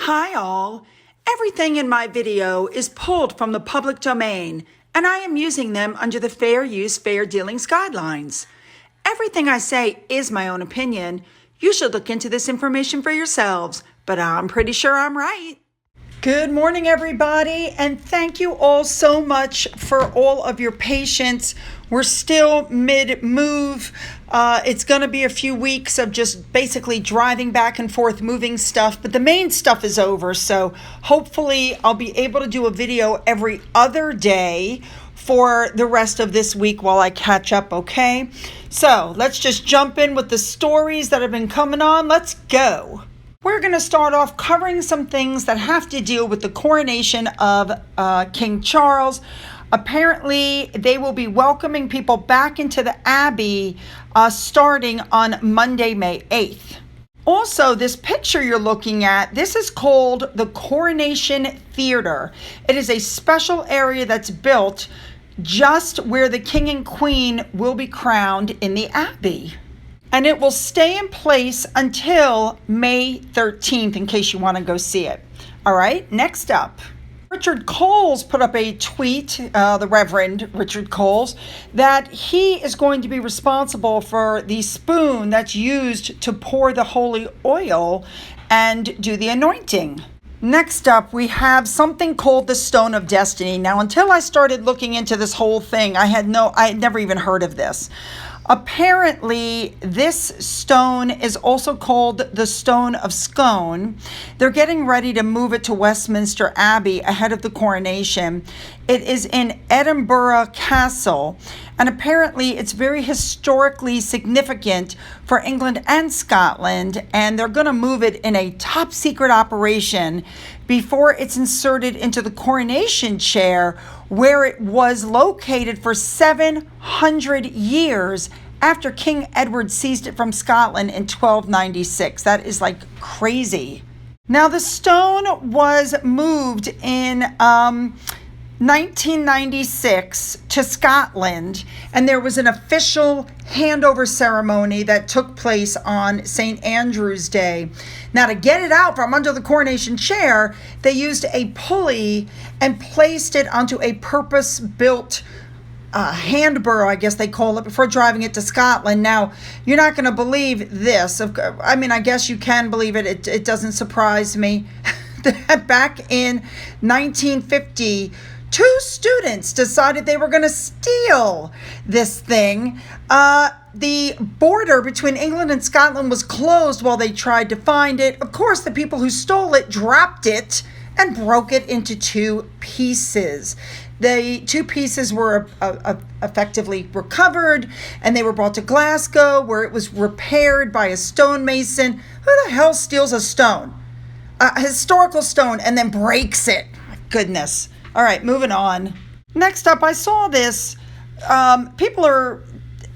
Hi all! Everything in my video is pulled from the public domain, and I am using them under the Fair Use, Fair Dealings guidelines. Everything I say is my own opinion. You should look into this information for yourselves, but I'm pretty sure I'm right. Good morning, everybody, and thank you all so much for all of your patience. We're still mid-move. It's going to be a few weeks of just basically driving back and forth, moving stuff, but the main stuff is over, so hopefully I'll be able to do a video every other day for the rest of this week while I catch up, okay? So let's just jump in with the stories that have been coming on. Let's go. We're going to start off covering some things that have to deal with the coronation of King Charles. Apparently, they will be welcoming people back into the Abbey starting on Monday, May 8th. Also, this picture you're looking at, this is called the Coronation Theater. It is a special area that's built just where the King and Queen will be crowned in the Abbey. And it will stay in place until May 13th, in case you want to go see it. All right, next up. Richard Coles put up a tweet, the Reverend Richard Coles, that he is going to be responsible for the spoon that's used to pour the holy oil and do the anointing. Next up, we have something called the Stone of Destiny. Now, until I started looking into this whole thing, I had never even heard of this. Apparently, this stone is also called the Stone of Scone. They're getting ready to move it to Westminster Abbey ahead of the coronation. It is in Edinburgh Castle, and apparently it's very historically significant for England and Scotland, and they're going to move it in a top secret operation before it's inserted into the coronation chair, where it was located for 700 years after King Edward seized it from Scotland in 1296. That is like crazy. Now, the stone was moved in 1996 to Scotland, and there was an official handover ceremony that took place on St. Andrew's Day. Now, to get it out from under the coronation chair, they used a pulley and placed it onto a purpose-built handburr, I guess they call it, before driving it to Scotland. Now, you're not going to believe this. I mean, I guess you can believe it. It doesn't surprise me that back in 1950, two students decided they were going to steal this thing. The border between England and Scotland was closed while they tried to find it. Of course, the people who stole it dropped it and broke it into two pieces. The two pieces were effectively recovered, and they were brought to Glasgow, where it was repaired by a stonemason. Who the hell steals a stone? A historical stone, and then breaks it? My goodness. All right, moving on. Next up, I saw this. People are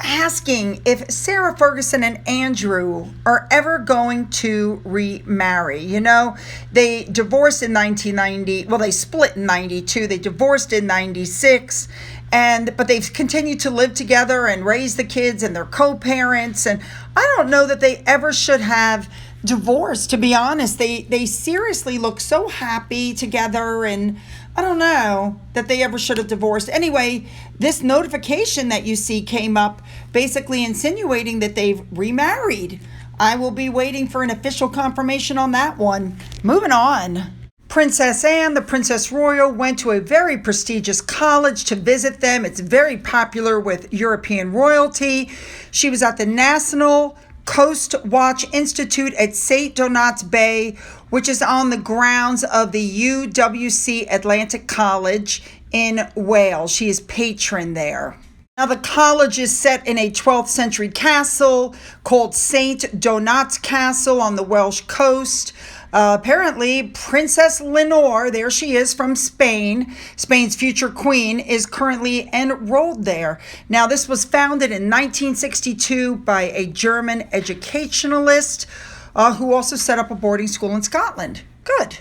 asking if Sarah Ferguson and Andrew are ever going to remarry. You know, they divorced in 1990. Well, they split in 92. They divorced in 96. But they've continued to live together and raise the kids, and they're co-parents. And I don't know that they ever should have divorced, to be honest. They seriously look so happy together, and I don't know that they ever should have divorced. Anyway, this notification that you see came up basically insinuating that they've remarried. I will be waiting for an official confirmation on that one. Moving on. Princess Anne, the Princess Royal, went to a very prestigious college to visit them. It's very popular with European royalty. She was at the National Coast Watch Institute at St. Donat's Bay, which is on the grounds of the UWC Atlantic College in Wales. She is patron there. Now, the college is set in a 12th century castle called St. Donat's Castle on the Welsh coast. Apparently, Princess Leonor, there she is from Spain, Spain's future queen, is currently enrolled there. Now, this was founded in 1962 by a German educationalist who also set up a boarding school in Scotland. Good.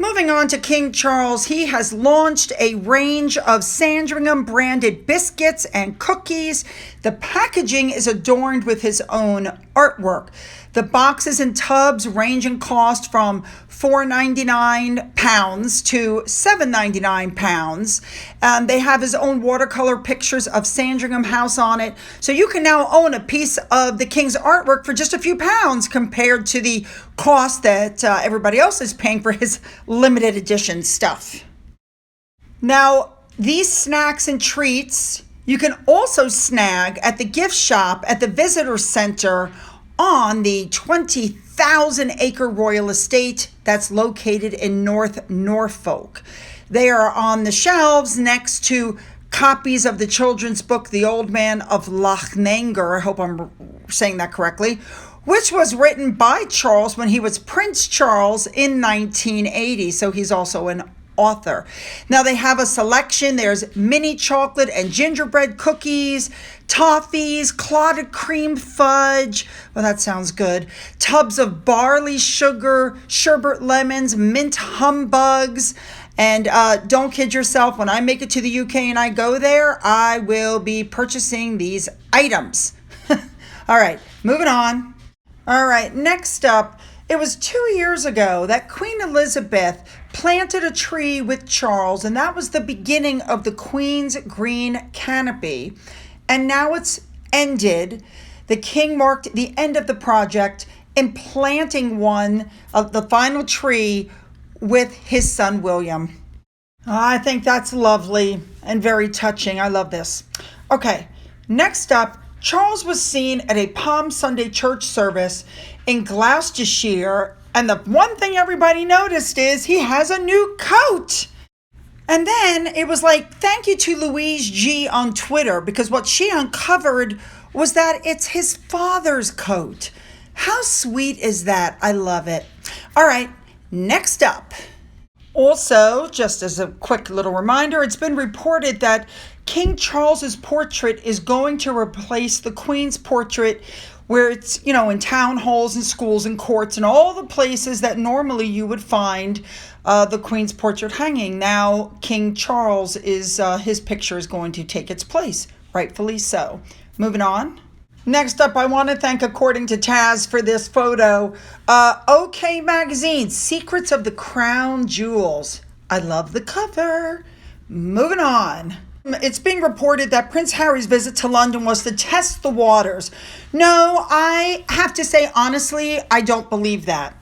Moving on to King Charles, he has launched a range of Sandringham branded biscuits and cookies. The packaging is adorned with his own artwork. The boxes and tubs range in cost from £4.99 to £7.99. They have his own watercolor pictures of Sandringham House on it. So you can now own a piece of the king's artwork for just a few pounds compared to the cost that everybody else is paying for his limited edition stuff. Now, these snacks and treats you can also snag at the gift shop at the visitor center on the 20,000-acre royal estate that's located in North Norfolk. They are on the shelves next to copies of the children's book, The Old Man of Lochnanger, I hope I'm saying that correctly, which was written by Charles when he was Prince Charles in 1980. So he's also an author. Now they have a selection. There's mini chocolate and gingerbread cookies, toffees, clotted cream fudge. Well, that sounds good. Tubs of barley sugar, sherbet lemons, mint humbugs. And don't kid yourself, when I make it to the UK and I go there, I will be purchasing these items. All right, moving on. All right, next up, it was 2 years ago that Queen Elizabeth planted a tree with Charles, and that was the beginning of the Queen's Green Canopy. And now it's ended. The king marked the end of the project in planting one of the final tree with his son William. I think that's lovely and very touching. I love this. Okay, next up, Charles was seen at a Palm Sunday church service in Gloucestershire, and the one thing everybody noticed is he has a new coat. And then it was like, thank you to Louise G on Twitter, because what she uncovered was that it's his father's coat. How sweet is that? I love it. All right, next up. Also, just as a quick little reminder, it's been reported that King Charles's portrait is going to replace the Queen's portrait, where it's, in town halls and schools and courts and all the places that normally you would find the Queen's portrait hanging. Now, King Charles his picture is going to take its place, rightfully so. Moving on. Next up, I want to thank According to Taz for this photo. OK Magazine, Secrets of the Crown Jewels. I love the cover. Moving on. It's being reported that Prince Harry's visit to London was to test the waters. No, I have to say, honestly, I don't believe that.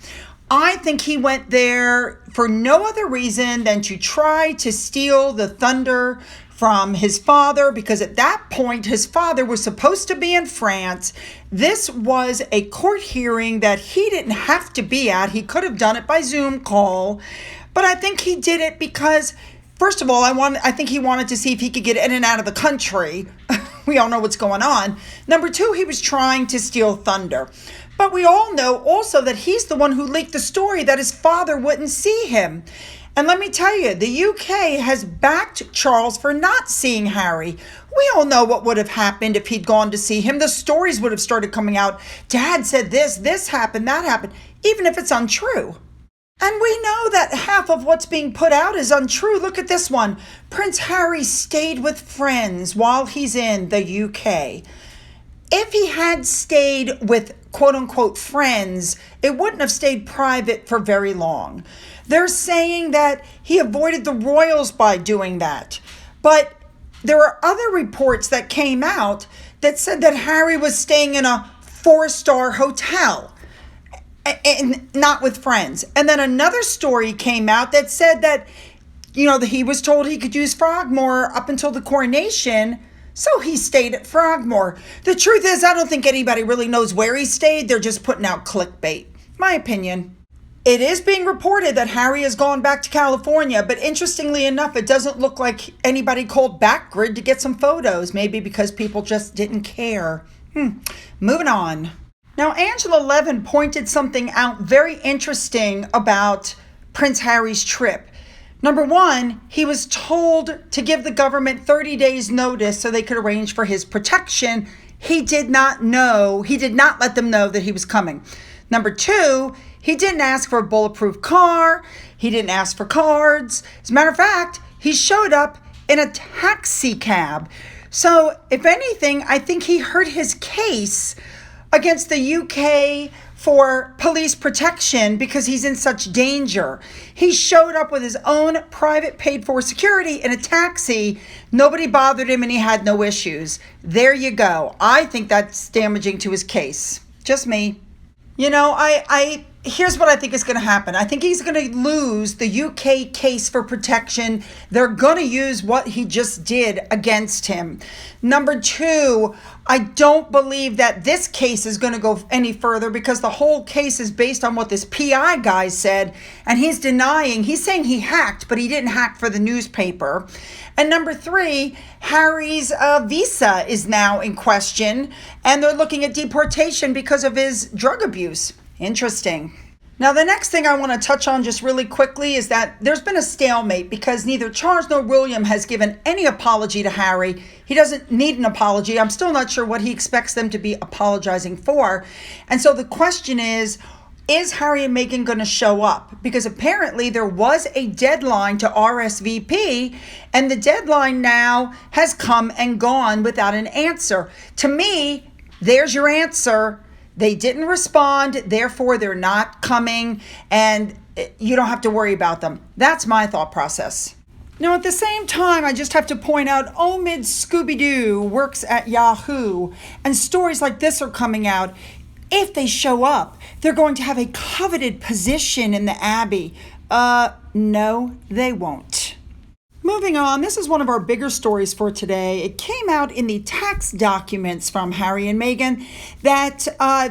I think he went there for no other reason than to try to steal the thunder from his father, because at that point, his father was supposed to be in France. This was a court hearing that he didn't have to be at. He could have done it by Zoom call, but I think he did it because, first of all, I think he wanted to see if he could get in and out of the country. We all know what's going on. Number two, he was trying to steal thunder. But we all know also that he's the one who leaked the story that his father wouldn't see him. And let me tell you, the UK has backed Charles for not seeing Harry. We all know what would have happened if he'd gone to see him. The stories would have started coming out. Dad said this happened, that happened, even if it's untrue. And we know that half of what's being put out is untrue. Look at this one. Prince Harry stayed with friends while he's in the UK. If he had stayed with quote-unquote friends, it wouldn't have stayed private for very long. They're saying that he avoided the royals by doing that. But there are other reports that came out that said that Harry was staying in a 4-star hotel and not with friends. And then another story came out that said that, that he was told he could use Frogmore up until the coronation, so he stayed at Frogmore. The truth is, I don't think anybody really knows where he stayed. They're just putting out clickbait. My opinion. It is being reported that Harry has gone back to California, but interestingly enough, it doesn't look like anybody called Backgrid to get some photos, maybe because people just didn't care. Moving on. Now, Angela Levin pointed something out very interesting about Prince Harry's trip. Number one, he was told to give the government 30 days notice so they could arrange for his protection. He did not let them know that he was coming. Number two, he didn't ask for a bulletproof car. He didn't ask for cards. As a matter of fact, he showed up in a taxi cab. So if anything, I think he hurt his case against the UK for police protection because he's in such danger. He showed up with his own private paid for security in a taxi. Nobody bothered him and he had no issues. There you go. I think that's damaging to his case. Just me. You know, here's what I think is going to happen. I think he's going to lose the UK case for protection. They're going to use what he just did against him. Number two, I don't believe that this case is going to go any further because the whole case is based on what this PI guy said, and he's denying. He's saying he hacked, but he didn't hack for the newspaper. And number three, Harry's visa is now in question, and they're looking at deportation because of his drug abuse. Interesting. Now, the next thing I want to touch on just really quickly is that there's been a stalemate because neither Charles nor William has given any apology to Harry. He doesn't need an apology. I'm still not sure what he expects them to be apologizing for. And so the question is Harry and Meghan going to show up? Because apparently there was a deadline to RSVP, and the deadline now has come and gone without an answer. To me, there's your answer. They didn't respond, therefore they're not coming, and you don't have to worry about them. That's my thought process. Now, at the same time, I just have to point out Omid Scooby-Doo works at Yahoo, and stories like this are coming out. If they show up, they're going to have a coveted position in the Abbey. No, they won't. Moving on, this is one of our bigger stories for today. It came out in the tax documents from Harry and Meghan that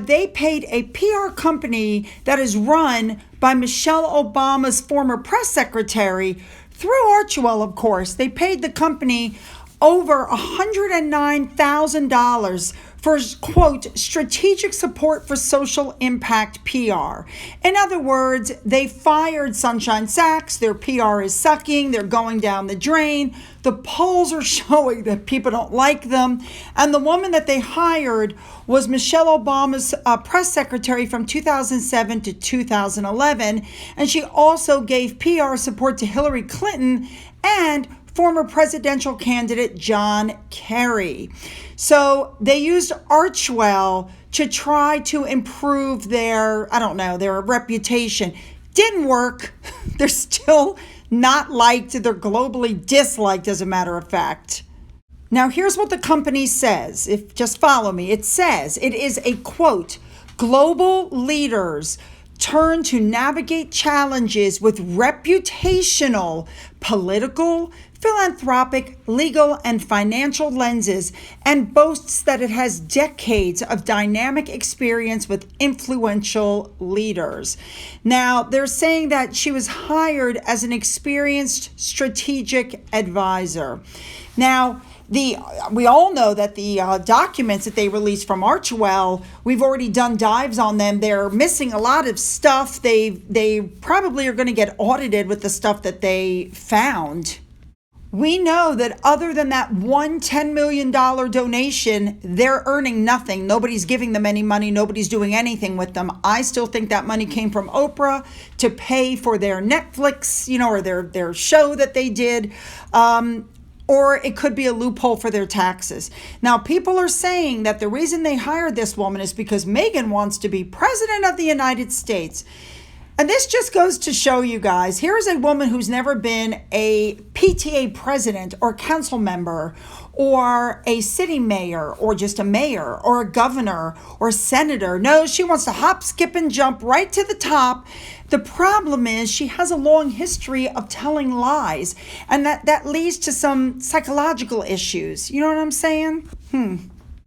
they paid a PR company that is run by Michelle Obama's former press secretary through Archewell, of course. They paid the company over $109,000 for, quote, strategic support for social impact PR. In other words, they fired Sunshine Sachs. Their PR is sucking. They're going down the drain. The polls are showing that people don't like them. And the woman that they hired was Michelle Obama's press secretary from 2007 to 2011. And she also gave PR support to Hillary Clinton and former presidential candidate John Kerry. So they used Archewell to try to improve their reputation. Didn't work. They're still not liked. They're globally disliked, as a matter of fact. Now, here's what the company says. Just follow me. It says it is a, quote, global leaders turn to navigate challenges with reputational, political, philanthropic, legal, and financial lenses, and boasts that it has decades of dynamic experience with influential leaders. Now, they're saying that she was hired as an experienced strategic advisor. Now, we all know that the documents that they released from Archewell, we've already done dives on them. They're missing a lot of stuff. They probably are going to get audited with the stuff that they found. We know that other than that one $10 million donation, they're earning nothing. Nobody's giving them any money. Nobody's doing anything with them. I still think that money came from Oprah to pay for their Netflix, or their show that they did. Or it could be a loophole for their taxes. Now, people are saying that the reason they hired this woman is because Meghan wants to be president of the United States. And this just goes to show you guys, here is a woman who's never been a PTA president or council member or a city mayor or just a mayor or a governor or senator. No, she wants to hop, skip, and jump right to the top. The problem is she has a long history of telling lies, and that leads to some psychological issues. You know what I'm saying?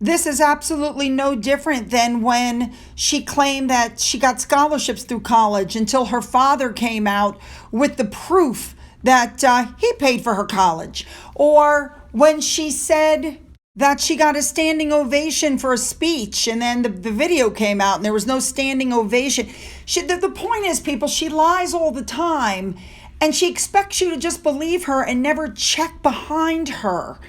This is absolutely no different than when she claimed that she got scholarships through college until her father came out with the proof that he paid for her college. Or when she said that she got a standing ovation for a speech, and then the video came out and there was no standing ovation. The point is, people, she lies all the time, and she expects you to just believe her and never check behind her.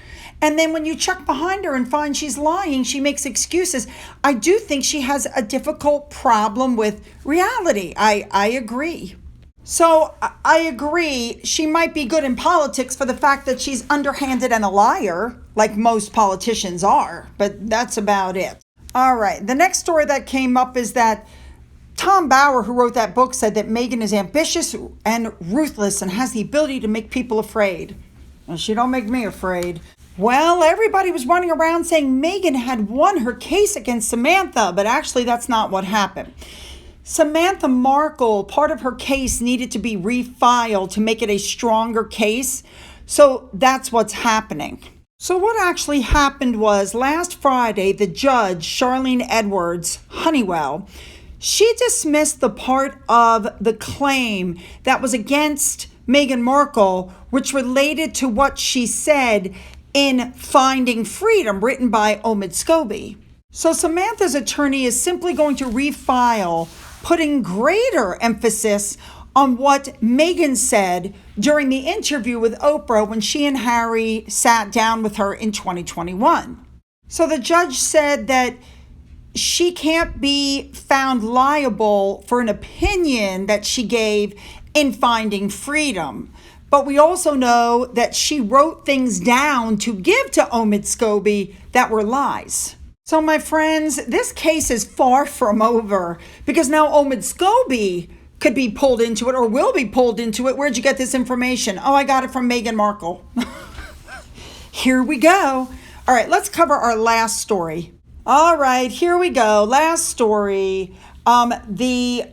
And then when you check behind her and find she's lying, she makes excuses. I do think she has a difficult problem with reality. I agree. So I agree she might be good in politics for the fact that she's underhanded and a liar, like most politicians are, but that's about it. All right, the next story that came up is that Tom Bauer, who wrote that book, said that Meghan is ambitious and ruthless and has the ability to make people afraid. And she don't make me afraid. Well, everybody was running around saying Meghan had won her case against Samantha, but actually that's not what happened. Samantha Markle, part of her case needed to be refiled to make it a stronger case. So that's what's happening. So what actually happened was last Friday, the judge, Charlene Edwards Honeywell, she dismissed the part of the claim that was against Meghan Markle, which related to what she said in Finding Freedom, written by Omid Scobie. So Samantha's attorney is simply going to refile, putting greater emphasis on what Meghan said during the interview with Oprah when she and Harry sat down with her in 2021. So the judge said that she can't be found liable for an opinion that she gave in Finding Freedom. But we also know that she wrote things down to give to Omid Scobie that were lies. So my friends, this case is far from over because now Omid Scobie could be pulled into it or will be pulled into it. Where'd you get this information? Oh, I got it from Meghan Markle. Here we go. All right, let's cover our last story. All right, here we go. Last story. The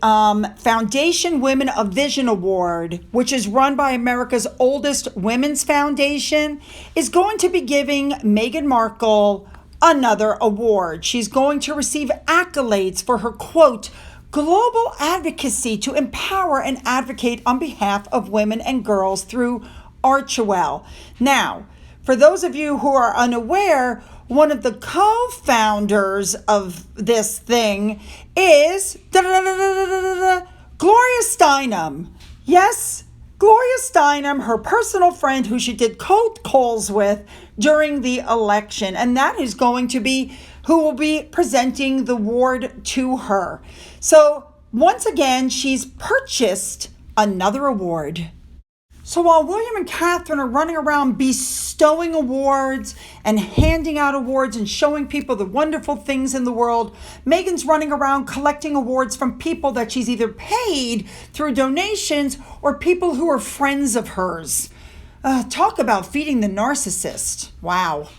Foundation Women of Vision Award, which is run by America's oldest women's foundation, is going to be giving Meghan Markle another award. She's going to receive accolades for her, quote, global advocacy to empower and advocate on behalf of women and girls through Archewell. Now, for those of you who are unaware, one of the co-founders of this thing is Gloria Steinem. Yes, Gloria Steinem, her personal friend who she did cold calls with during the election. And that is going to be who will be presenting the award to her. So once again, she's purchased another award. So while William and Catherine are running around bestowing awards and handing out awards and showing people the wonderful things in the world, Meghan's running around collecting awards from people that she's either paid through donations or people who are friends of hers. Talk about feeding the narcissist. Wow.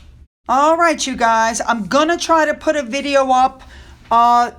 All right, you guys, I'm going to try to put a video up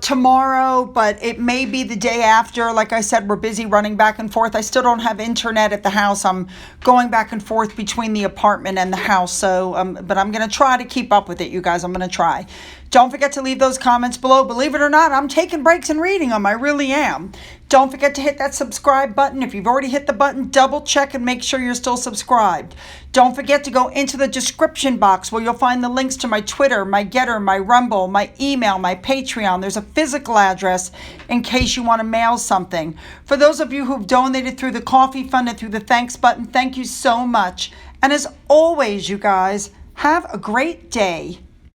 tomorrow, but it may be the day after. Like I said, we're busy running back and forth. I still don't have internet at the house. I'm going back and forth between the apartment and the house. So, but I'm going to try to keep up with it, you guys. I'm going to try. Don't forget to leave those comments below. Believe it or not, I'm taking breaks and reading them. I really am. Don't forget to hit that subscribe button. If you've already hit the button, double check and make sure you're still subscribed. Don't forget to go into the description box where you'll find the links to my Twitter, my Getter, my Rumble, my email, my Patreon. There's a physical address in case you want to mail something. For those of you who've donated through the coffee fund and through the thanks button, thank you so much. And as always, you guys, have a great day.